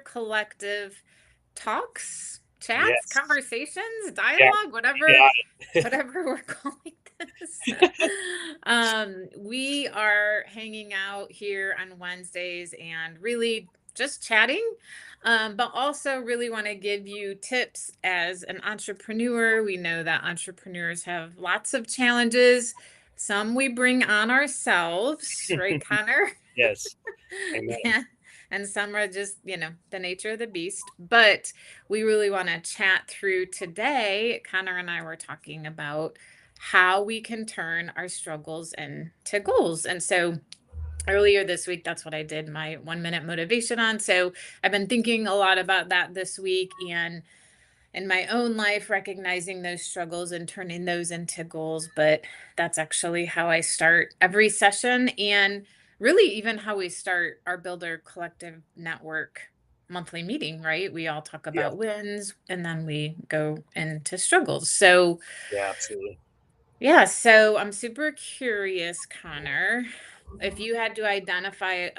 Collective talks, chats, Yes. conversations, Yeah. dialogue, You got it. whatever we're calling this. We are hanging out here on Wednesdays and really just chatting, but also really want to give you tips as an entrepreneur. We know that entrepreneurs have lots of challenges. Some we bring on ourselves, right, Connor? Yes. Amen. and, and some are just, the nature of the beast. But we really want to chat through today. Connor and I were talking about how we can turn our struggles into goals. And so earlier this week, that's what I did my 1 minute motivation on. So I've been thinking a lot about that this week and in my own life, recognizing those struggles and turning those into goals. But that's actually how I start every session, and really even how we start our Builder Collective Network monthly meeting, right? We all talk Yeah. about wins and then we go into struggles. So, Yeah, absolutely. yeah, so I'm super curious, Connor, if you had to identify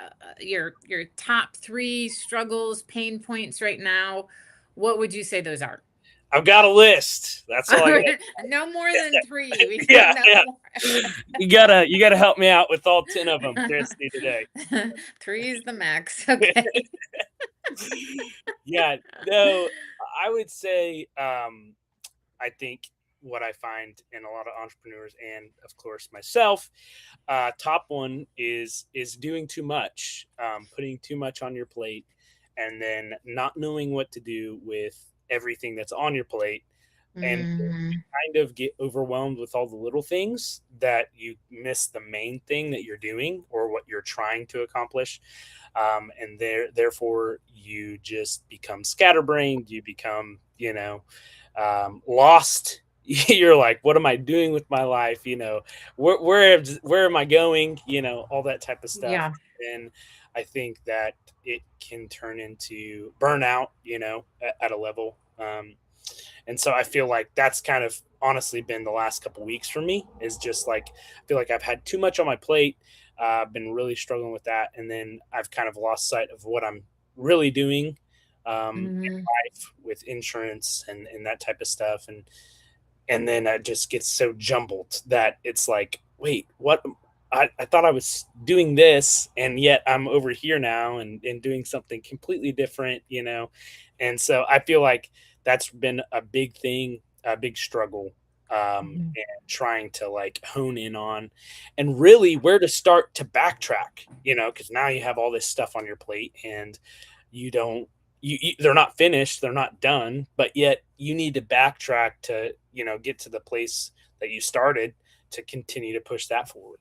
your top 3 struggles, pain points right now, what would you say those are? I've got a list. That's all I got. No more than 3. We Yeah, need no yeah. more. You gotta help me out with all 10 of them, Christy, today. 3 is the max. Okay. Yeah, no, I would say, I think what I find in a lot of entrepreneurs and of course myself, top one is doing too much, putting too much on your plate, and then not knowing what to do with everything that's on your plate, and Mhm. kind of get overwhelmed with all the little things that you miss the main thing that you're doing or what you're trying to accomplish. And therefore you just become scatterbrained. You become, lost. You're like, what am I doing with my life? Where am I going? All that type of stuff. Yeah. And I think that it can turn into burnout, at a level. And so I feel like that's kind of honestly been the last couple weeks for me, is just like, I feel like I've had too much on my plate. I've been really struggling with that. And then I've kind of lost sight of what I'm really doing, in Mhm. life with insurance and that type of stuff. And then it just gets so jumbled that it's like, wait, what? I thought I was doing this, and yet I'm over here now and doing something completely different, And so I feel like that's been a big thing, a big struggle, Mhm. and trying to like hone in on and really where to start to backtrack, because now you have all this stuff on your plate and you don't they're not finished, they're not done, but yet you need to backtrack to get to the place that you started to continue to push that forward.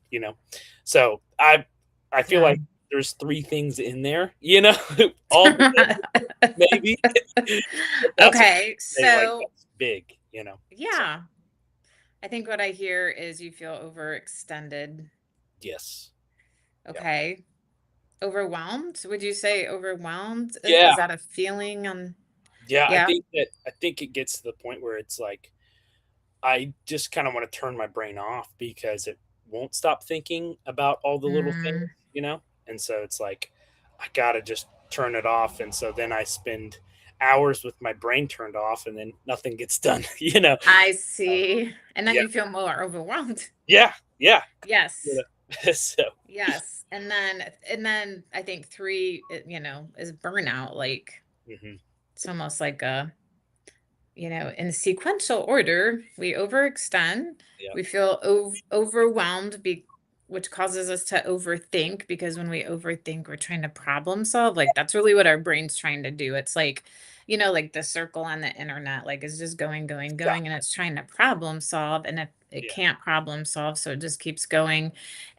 So I feel Yeah. like there's 3 things in there, all together, maybe. But that's what Okay, I say, like, so that's big, so yeah, I think what I hear is you feel overextended. yes. Yeah. Okay. Overwhelmed? Would you say overwhelmed? Yeah. Is that a feeling on Yeah, yeah? I think it gets to the point where it's like I just kind of want to turn my brain off because it won't stop thinking about all the little things, Mm, And so it's like I gotta just turn it off, and so then I spend hours with my brain turned off, and then nothing gets done, I Uh, see. And then yeah, you feel more overwhelmed. yeah, yeah, Yes. so Yes. And then I think 3, is burnout. Like mhm, it's almost like in sequential order, we overextend, yeah, we feel overwhelmed, which causes us to overthink because when we overthink, we're trying to problem solve. Like that's really what our brain's trying to do. It's like, like the circle on the internet, like it's just going, going, yeah, going, and it's trying to problem solve. And if it yeah, can't problem solve, so it just keeps going.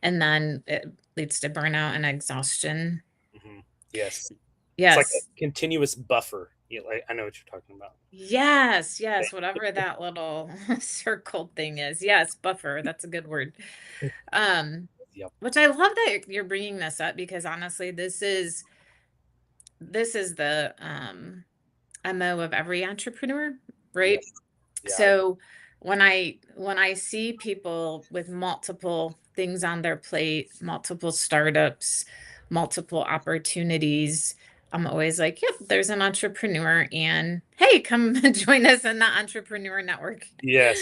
And then it leads to burnout and exhaustion. mhm, yes. It's like a Yes. continuous buffer. Like I know what you're talking about. Yes, yes, whatever that little circle thing is. Yes, buffer, that's a good word. Um, Yep. which I love that you're bringing this up because honestly, this is the MO of every entrepreneur, Yeah. right? Yeah. I agree. So when I see people with multiple things on their plate, multiple startups, multiple opportunities, I'm always like, yep, there's an entrepreneur, and hey, come join us in the entrepreneur network. Yes.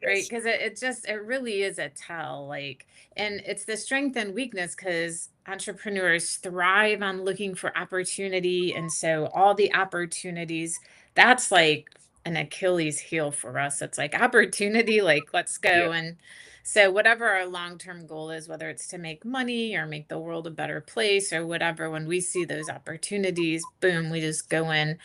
Right? Yes. Because it really is a tell. Like, and it's the strength and weakness because entrepreneurs thrive on looking for opportunity. And so all the opportunities, that's like an Achilles heel for us. It's like opportunity, like let's Yeah. go. And so whatever our long-term goal is, whether it's to make money or make the world a better place or whatever, when we see those opportunities, boom, we just go in.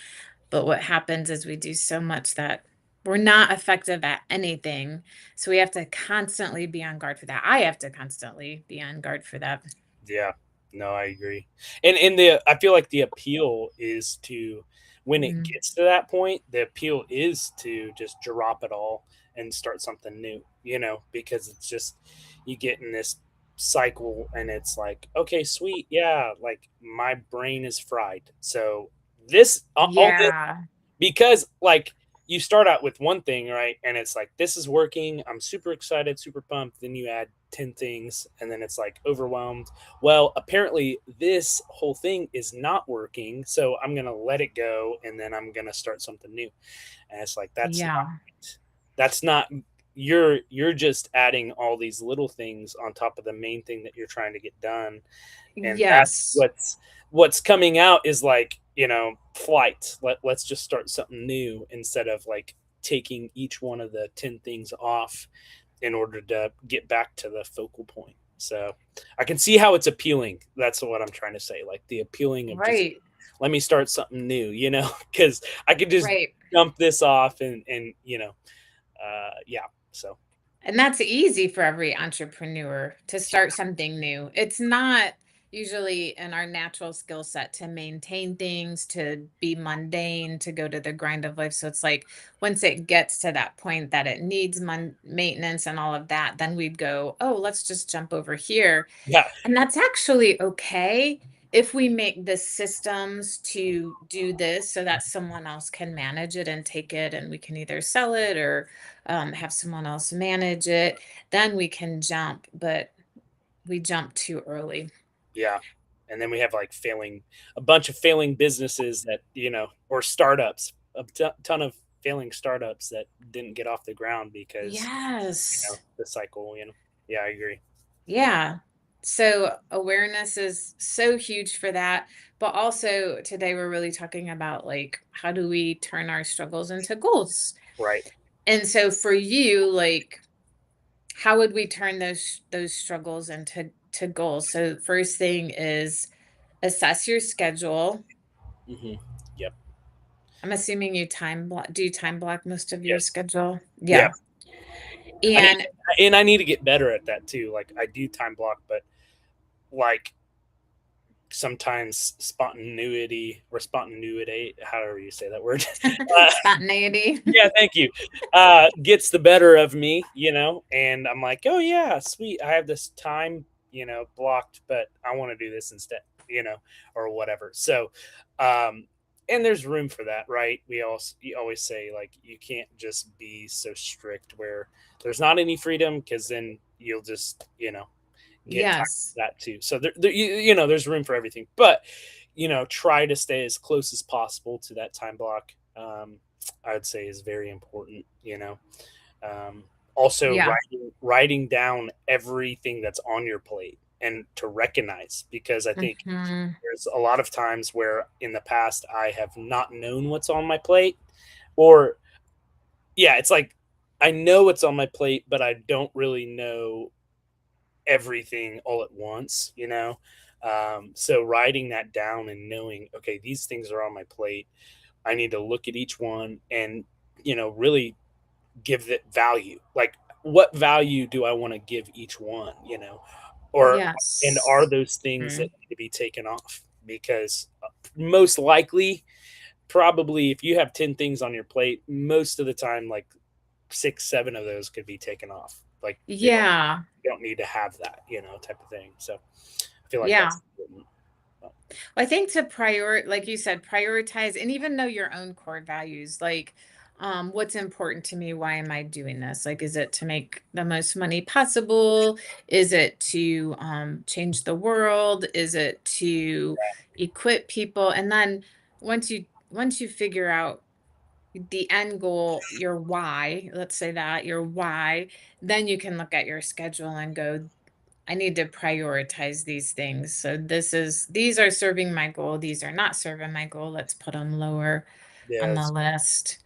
But what happens is we do so much that we're not effective at anything. So we have to constantly be on guard for that. I have to constantly be on guard for that. Yeah. No, I agree. And the I feel like the appeal is to when it Mm. gets to that point, the appeal is to just drop it all and start something new, because it's just you get in this cycle and it's like, okay, sweet, yeah, like my brain is fried. So this all this Yeah. because like you start out with one thing, right? And it's like, this is working. I'm super excited, super pumped. Then you add 10 things and then it's like overwhelmed. Well, apparently this whole thing is not working. So I'm going to let it go and then I'm going to start something new. And it's like, Yeah. that's not, you're just adding all these little things on top of the main thing that you're trying to get done, and that's Yes. what's coming out is like, flight. Let's just start something new instead of like taking each one of the 10 things off in order to get back to the focal point. So I can see how it's appealing. That's what I'm trying to say, like the appealing of just Right. let me start something new, because I could just Right. jump this off and yeah. So And that's easy for every entrepreneur to start something new. It's not usually in our natural skill set to maintain things, to be mundane, to go to the grind of life. So it's like once it gets to that point that it needs maintenance and all of that, then we'd go, oh, let's just jump over here. yeah. And that's actually okay if we make the systems to do this so that someone else can manage it and take it, and we can either sell it or have someone else manage it, then we can jump. But we jump too early. Yeah. And then we have like a bunch of failing businesses that, or startups, ton of failing startups that didn't get off the ground because, Yes. the cycle. Yeah, I agree. Yeah. So awareness is so huge for that. But also today we're really talking about like how do we turn our struggles into goals? Right. And so for you, like how would we turn those struggles into goals? So first thing is assess your schedule. Hmm. Yep. I'm assuming you do you time block most of your Yes. schedule? Yeah. Yeah. I need, And and I need to get better at that too. Like I do time block, but like sometimes spontaneity, however you say that word, spontaneity. yeah, thank you. Gets the better of me, and I'm like, oh yeah, sweet. I have this time, blocked, but I want to do this instead, or whatever. So, and there's room for that, right? You always say like you can't just be so strict where there's not any freedom because then you'll just, get tired of Yes. that too. So there's room for everything, but try to stay as close as possible to that time block. I'd say is very important. Um, Also, Yeah. writing down everything that's on your plate and to recognize, because I think Hmm. there's a lot of times where in the past I have not known what's on my plate, or yeah, it's like I know what's on my plate, but I don't really know everything all at once. So writing that down and knowing, okay, these things are on my plate. I need to look at each one and, really give it value. Like, what value do I want to give each one? Or, and are Yes. those things that Mm. need to be taken off? Because most likely, probably if you have 10 things on your plate, most of the time, like 6, 7 of those could be taken off. Like, Yeah. you don't need to have that, type of thing. So I feel like Yeah. that's important. I think to like you said, prioritize and even know your own core values. Like, What's important to me? Why am I doing this? Like, is it to make the most money possible? Is it to change the world? Is it to equip people? And then once you figure out the end goal, your why, let's say that your why, then you can look at your schedule and go, I need to prioritize these things. So these are serving my goal, these are not serving my goal. Let's put them lower on the Yes. list.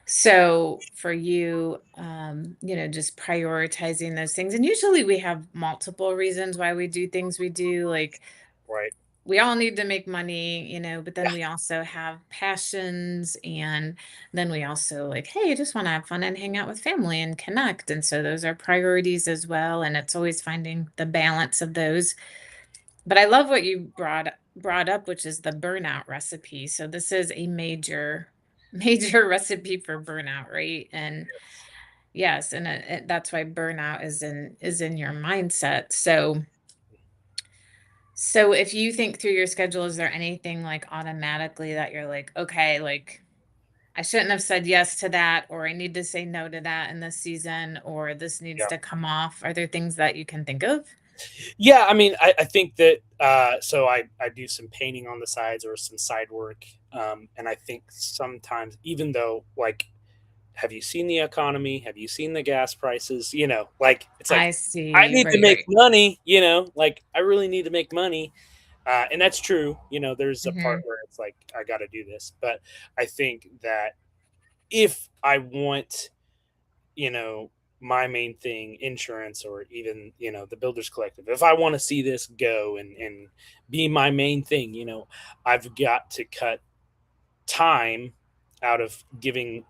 So for you, just prioritizing those things. And usually we have multiple reasons why we do things we do. Like Right. we all need to make money, but Yeah. then we also have passions. And then we also like, hey, I just want to have fun and hang out with family and connect. And so those are priorities as well. And it's always finding the balance of those. But I love what you brought up, which is the burnout recipe. So this is a major major recipe for burnout, right? And yes, and that's why burnout is in your mindset. So if you think through your schedule, is there anything like automatically that you're like, okay, like I shouldn't have said yes to that, or I need to say no to that in this season, or this needs Yeah. to come off? Are there things that you can think of? Yeah, I mean, I think that so I do some painting on the sides or some side work, and I think sometimes, even though like, have you seen the economy? Have you seen the gas prices? Like it's like I I see. need to Right, make right. money. Like I really need to make money, and that's true. There's a part Hmm. where it's like I got to do this, but I think that if I want you know, my main thing, insurance or even, the builders collective. If I want to see this go and be my main thing, I've got to cut time out of giving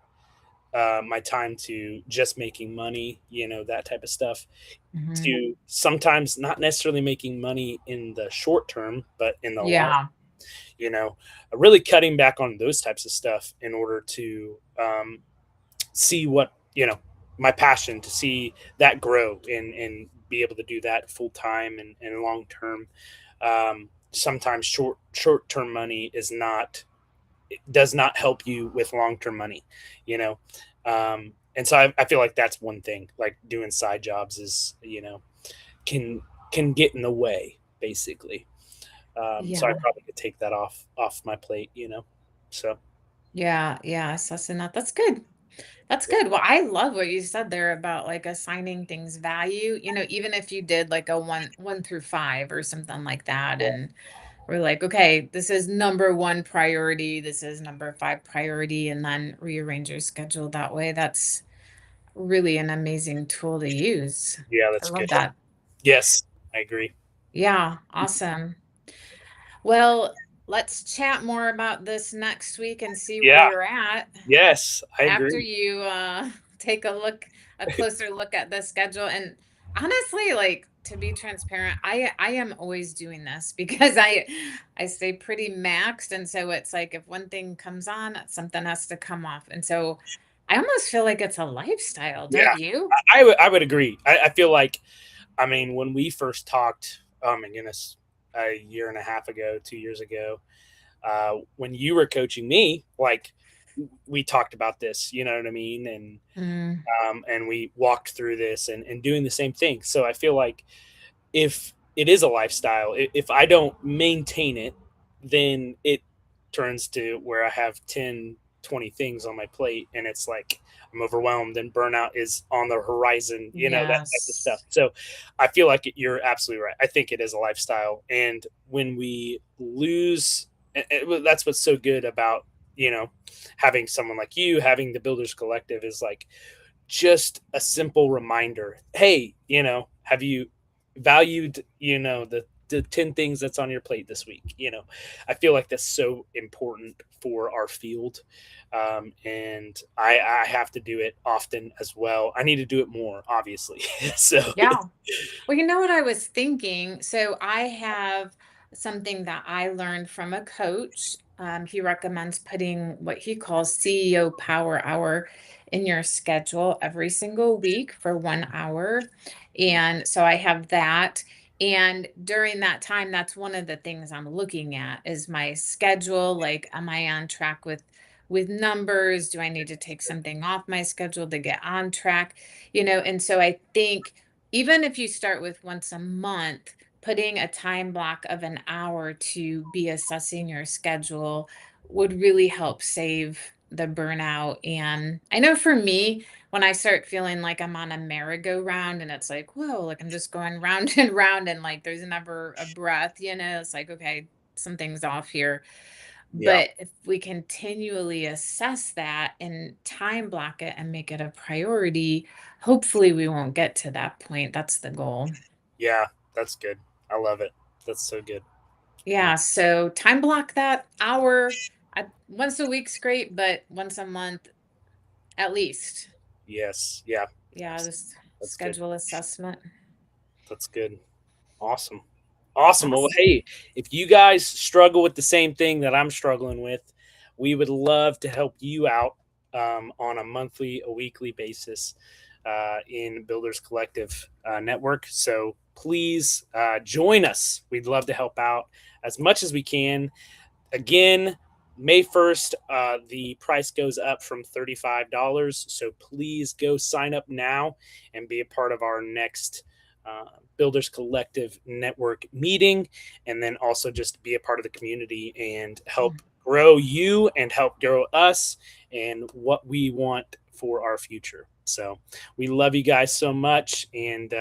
my time to just making money, that type of stuff, Hmm. to sometimes not necessarily making money in the short term, but in the long, Yeah. you know, really cutting back on those types of stuff in order to see what my passion to see that grow and be able to do that full time and long term. Sometimes short term money is not it does not help you with long term money, you know. And so I feel like that's one thing. Like doing side jobs is can can get in the way basically. So I Yeah. probably could take that off my plate, So Yeah. Yeah. Assessing that. That's good. That's yeah, good. Well, I love what you said there about like assigning things value, even if you did like a one through five or something like that. yeah, And we're like, okay, this is number one priority. This is number five priority. And then rearrange your schedule that way. That's really an amazing tool to use. yeah, I that's love good. that. Yes, I agree. Yeah. Awesome. Well, let's chat more about this next week and see where Yeah. you're at. Yes, I After agree. you take a closer look at the schedule. And honestly, like, to be transparent, I am always doing this because I stay pretty maxed, and so it's like if one thing comes on, something has to come off. And so I almost feel like it's a lifestyle, Yeah, don't you? I would agree. I feel like, I mean, when we first talked, oh my goodness, a year and a half ago, 2 years ago, when you were coaching me, like we talked about this, you know what I mean, Mm, and we walked through this and doing the same thing. So I feel like if it is a lifestyle, if I don't maintain it, then it turns to where I have 10, 20 things on my plate and it's like I'm overwhelmed and burnout is on the horizon, that type of stuff. yes. So I feel like you're absolutely right. I think it is a lifestyle. And when we lose, that's what's so good about, having someone like you, having the Builders Collective is like just a simple reminder. Hey, have you valued, the 10 things that's on your plate this week? I feel like that's so important for our field. And I have to do it often as well. I need to do it more, obviously. So, Yeah. Well, you know what I was thinking? So I have something that I learned from a coach. He recommends putting what he calls CEO Power Hour in your schedule every single week for 1 hour. And so I have that. And during that time, that's one of the things I'm looking at is my schedule. Like, am I on track with with numbers? Do I need to take something off my schedule to get on track? And so I think even if you start with once a month, putting a time block of an hour to be assessing your schedule would really help save the burnout. And I know for me, when I start feeling like I'm on a merry-go-round and it's like, whoa, like I'm just going round and round and like there's never a breath, it's like, okay, something's off here. Yeah. But if we continually assess that and time block it and make it a priority, hopefully we won't get to that point. That's the goal. Yeah. That's good. I love it. That's so good. Yeah. Yeah. So time block that hour. Once a week's great, but once a month at least. Yes. Yeah. Yeah. This That's good. schedule assessment. That's good. Awesome. Awesome. Well, Awesome. hey, if you guys struggle with the same thing that I'm struggling with, we would love to help you out on a monthly, a weekly basis in Builders Collective Network. So please join us. We'd love to help out as much as we can. Again, May 1st, the price goes up from $35. So please go sign up now and be a part of our next Builders Collective Network meeting. And then also just be a part of the community and help grow you and help grow us and what we want for our future. So we love you guys so much. And